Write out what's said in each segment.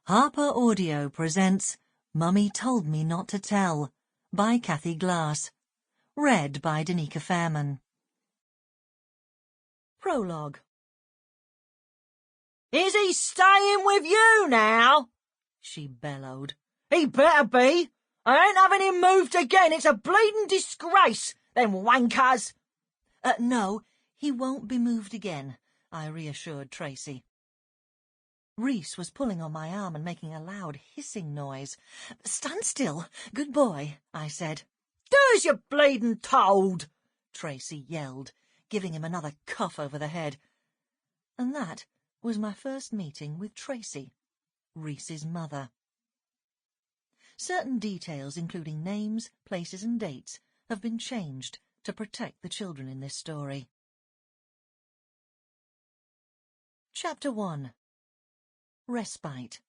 Harper Audio presents Mummy Told Me Not to Tell by Cathy Glass. Read by Denica Fairman. Prologue. "Is he staying with you now?" she bellowed. "He better be. I ain't having him moved again. It's a bleeding disgrace, them wankers." No, he won't be moved again, I reassured Tracy. Reece was pulling on my arm and making a loud hissing noise. "Stand still, good boy," I said. "Do as you're bleeding told," Tracy yelled, giving him another cuff over the head. And that was my first meeting with Tracy, Reece's mother. Certain details, including names, places and dates, have been changed to protect the children in this story. Chapter 1. Respite.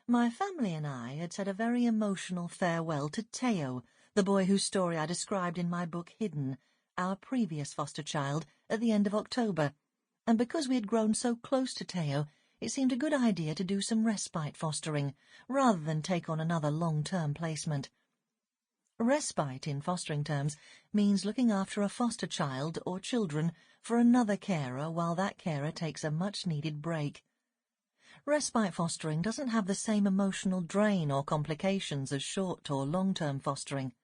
My family and I had said a very emotional farewell to Teo, the boy whose story I described in my book Hidden, our previous foster child, at the end of October, and because we had grown so close to Teo, it seemed a good idea to do some respite fostering, rather than take on another long-term placement. Respite, in fostering terms, means looking after a foster child or children for another carer while that carer takes a much-needed break. Respite fostering doesn't have the same emotional drain or complications as short or long-term fostering.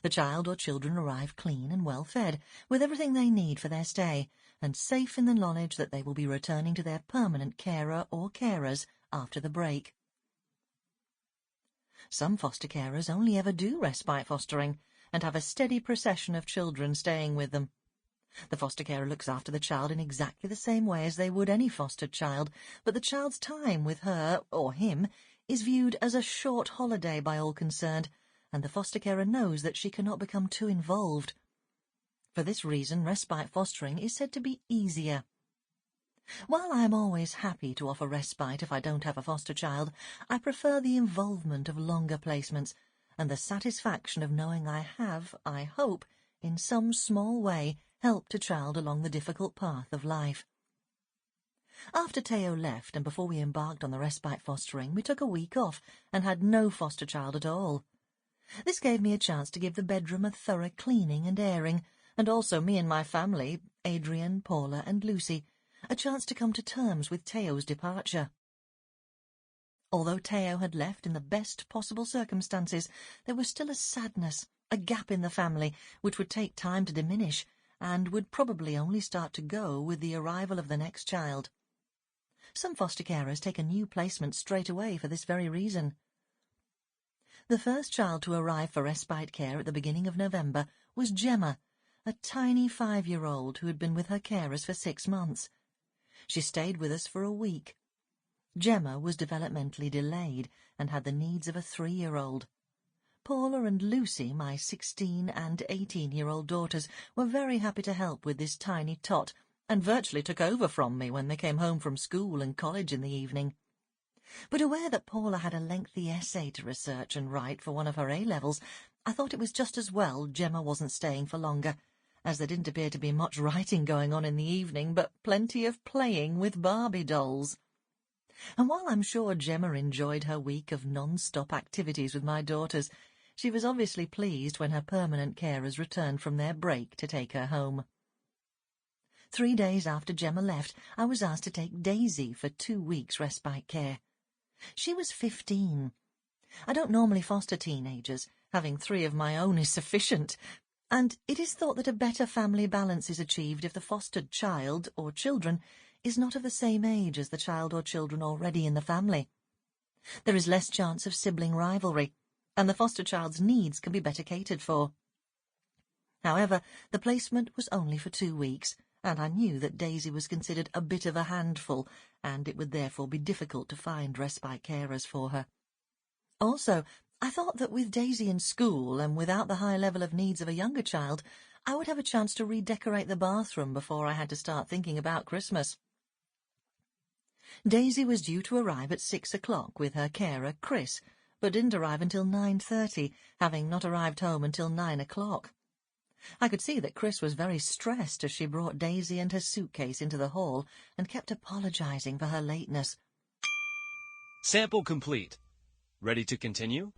The child or children arrive clean and well-fed, with everything they need for their stay, and safe in the knowledge that they will be returning to their permanent carer or carers after the break. Some foster carers only ever do respite fostering, and have a steady procession of children staying with them. The foster carer looks after the child in exactly the same way as they would any fostered child, but the child's time with her, or him, is viewed as a short holiday by all concerned, and the foster carer knows that she cannot become too involved. For this reason, respite fostering is said to be easier. While I am always happy to offer respite if I don't have a foster child, I prefer the involvement of longer placements, and the satisfaction of knowing I have, I hope, in some small way, helped a child along the difficult path of life. After Teo left and before we embarked on the respite fostering, we took a week off and had no foster child at all. This gave me a chance to give the bedroom a thorough cleaning and airing, and also me and my family, Adrian, Paula and Lucy, a chance to come to terms with Teo's departure. Although Teo had left in the best possible circumstances, there was still a sadness, a gap in the family, which would take time to diminish, and would probably only start to go with the arrival of the next child. Some foster carers take a new placement straight away for this very reason. The first child to arrive for respite care at the beginning of November was Gemma, a tiny 5-year-old who had been with her carers for 6 months. She stayed with us for a week. Gemma was developmentally delayed and had the needs of a 3-year-old. Paula and Lucy, my 16- and 18-year-old daughters, were very happy to help with this tiny tot, and virtually took over from me when they came home from school and college in the evening. But aware that Paula had a lengthy essay to research and write for one of her A-levels, I thought it was just as well Gemma wasn't staying for longer, as there didn't appear to be much writing going on in the evening, but plenty of playing with Barbie dolls. And while I'm sure Gemma enjoyed her week of non-stop activities with my daughters, she was obviously pleased when her permanent carers returned from their break to take her home. 3 days after Gemma left, I was asked to take Daisy for 2 weeks' respite care. She was 15. I don't normally foster teenagers. Having 3 of my own is sufficient, and it is thought that a better family balance is achieved if the fostered child, or children, is not of the same age as the child or children already in the family. There is less chance of sibling rivalry, and the foster child's needs can be better catered for. However, the placement was only for 2 weeks, and I knew that Daisy was considered a bit of a handful, and it would therefore be difficult to find respite carers for her. Also, I thought that with Daisy in school, and without the high level of needs of a younger child, I would have a chance to redecorate the bathroom before I had to start thinking about Christmas. Daisy was due to arrive at 6 o'clock with her carer, Chris, but didn't arrive until 9:30, having not arrived home until 9 o'clock. I could see that Chris was very stressed as she brought Daisy and her suitcase into the hall and kept apologizing for her lateness. Sample complete. Ready to continue?